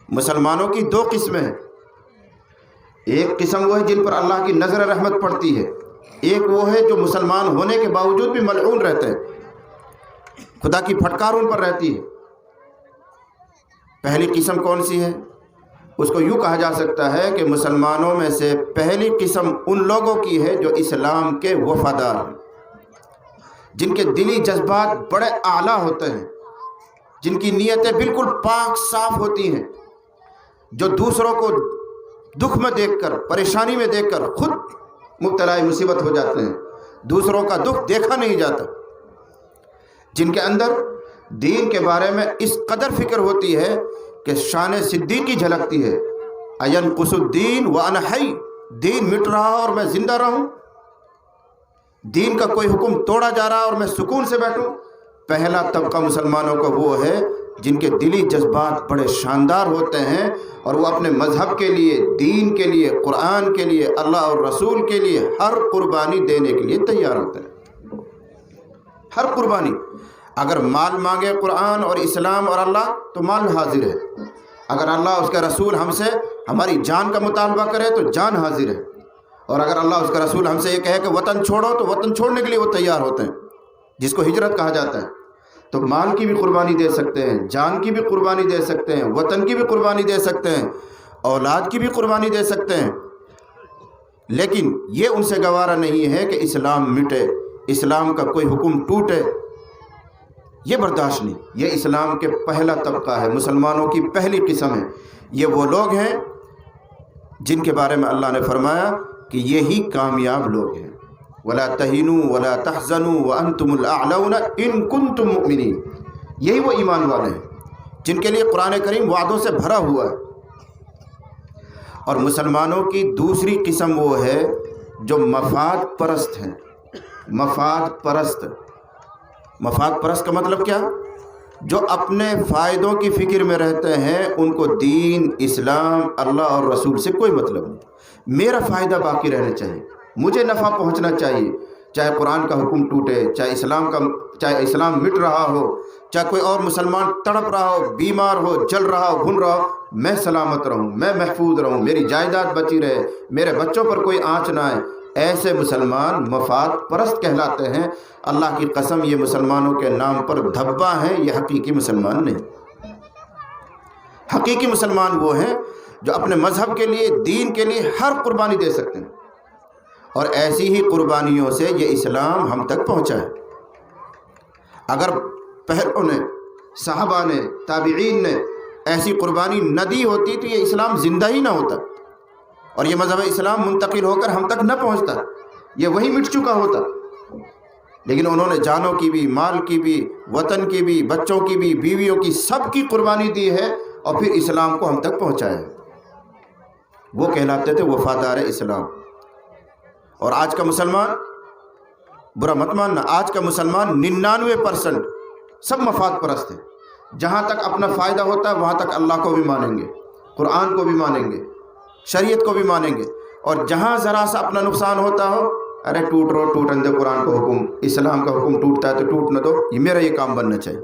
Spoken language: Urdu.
مسلمانوں کی دو قسمیں ہیں، ایک قسم وہ ہے جن پر اللہ کی نظر رحمت پڑتی ہے، ایک وہ ہے جو مسلمان ہونے کے باوجود بھی ملعون رہتے ہیں، خدا کی پھٹکار ان پر رہتی ہے۔ پہلی قسم کون سی ہے؟ اس کو یوں کہا جا سکتا ہے کہ مسلمانوں میں سے پہلی قسم ان لوگوں کی ہے جو اسلام کے وفادار ہیں، جن کے دلی جذبات بڑے اعلیٰ ہوتے ہیں، جن کی نیتیں بالکل پاک صاف ہوتی ہیں، جو دوسروں کو دکھ میں دیکھ کر، پریشانی میں دیکھ کر خود مبتلا مصیبت ہو جاتے ہیں، دوسروں کا دکھ دیکھا نہیں جاتا، جن کے اندر دین کے بارے میں اس قدر فکر ہوتی ہے کہ شان صدیقی جھلکتی ہے، اینقص الدین وانا حی، دین مٹ رہا اور میں زندہ رہوں، دین کا کوئی حکم توڑا جا رہا اور میں سکون سے بیٹھوں۔ پہلا طبقہ مسلمانوں کا وہ ہے جن کے دلی جذبات بڑے شاندار ہوتے ہیں اور وہ اپنے مذہب کے لیے، دین کے لیے، قرآن کے لیے، اللہ اور رسول کے لیے ہر قربانی دینے کے لیے تیار ہوتے ہیں، ہر قربانی۔ اگر مال مانگے قرآن اور اسلام اور اللہ تو مال حاضر ہے، اگر اللہ اس کا رسول ہم سے ہماری جان کا مطالبہ کرے تو جان حاضر ہے، اور اگر اللہ اس کا رسول ہم سے یہ کہے کہ وطن چھوڑو تو وطن چھوڑنے کے لیے وہ تیار ہوتے ہیں، جس کو ہجرت کہا جاتا ہے۔ تو مال کی بھی قربانی دے سکتے ہیں، جان کی بھی قربانی دے سکتے ہیں، وطن کی بھی قربانی دے سکتے ہیں، اولاد کی بھی قربانی دے سکتے ہیں، لیکن یہ ان سے گوارا نہیں ہے کہ اسلام مٹے، اسلام کا کوئی حکم ٹوٹے، یہ برداشت نہیں۔ یہ اسلام کے پہلا طبقہ ہے، مسلمانوں کی پہلی قسم ہے۔ یہ وہ لوگ ہیں جن کے بارے میں اللہ نے فرمایا کہ یہی کامیاب لوگ ہیں، وَلَا تَهِنُوا وَلَا تَحْزَنُوا وَأَنْتُمُ الْأَعْلَوْنَ إِن كُنتُم مُؤْمِنِينَ۔ یہی وہ ایمان والے ہیں جن کے لیے قرآن کریم وعدوں سے بھرا ہوا ہے۔ اور مسلمانوں کی دوسری قسم وہ ہے جو مفاد پرست ہیں، مفاد پرست۔ مفاد پرست کا مطلب کیا؟ جو اپنے فائدوں کی فکر میں رہتے ہیں، ان کو دین، اسلام، اللہ اور رسول سے کوئی مطلب نہیں، میرا فائدہ باقی رہنا چاہیے، مجھے نفع پہنچنا چاہیے، چاہے قرآن کا حکم ٹوٹے، چاہے اسلام مٹ رہا ہو، چاہے کوئی اور مسلمان تڑپ رہا ہو، بیمار ہو، جل رہا ہو، بھن رہا ہو، میں سلامت رہوں، میں محفوظ رہوں، میری جائیداد بچی رہے، میرے بچوں پر کوئی آنچ نہ آئے۔ ایسے مسلمان مفاد پرست کہلاتے ہیں۔ اللہ کی قسم، یہ مسلمانوں کے نام پر دھبا ہیں، یہ حقیقی مسلمان نہیں۔ حقیقی مسلمان وہ ہیں جو اپنے مذہب کے لیے، دین کے لیے ہر قربانی دے سکتے ہیں، اور ایسی ہی قربانیوں سے یہ اسلام ہم تک پہنچا ہے۔ اگر پہلوں نے، صحابہ نے، تابعین نے ایسی قربانی نہ دی ہوتی تو یہ اسلام زندہ ہی نہ ہوتا، اور یہ مذہب اسلام منتقل ہو کر ہم تک نہ پہنچتا، یہ وہی مٹ چکا ہوتا۔ لیکن انہوں نے جانوں کی بھی، مال کی بھی، وطن کی بھی، بچوں کی بھی، بیویوں کی، سب کی قربانی دی ہے اور پھر اسلام کو ہم تک پہنچایا۔ وہ کہلاتے تھے وفادار اسلام۔ اور آج کا مسلمان، برا مت ماننا، آج کا مسلمان 99% سب مفاد پرست ہیں۔ جہاں تک اپنا فائدہ ہوتا ہے وہاں تک اللہ کو بھی مانیں گے، قرآن کو بھی مانیں گے، شریعت کو بھی مانیں گے، اور جہاں ذرا سا اپنا نقصان ہوتا ہو، ارے ٹوٹ رہو ٹوٹن دے، قرآن کا حکم، اسلام کا حکم ٹوٹتا ہے تو ٹوٹنے دو، یہ میرا یہ کام بننا چاہیے۔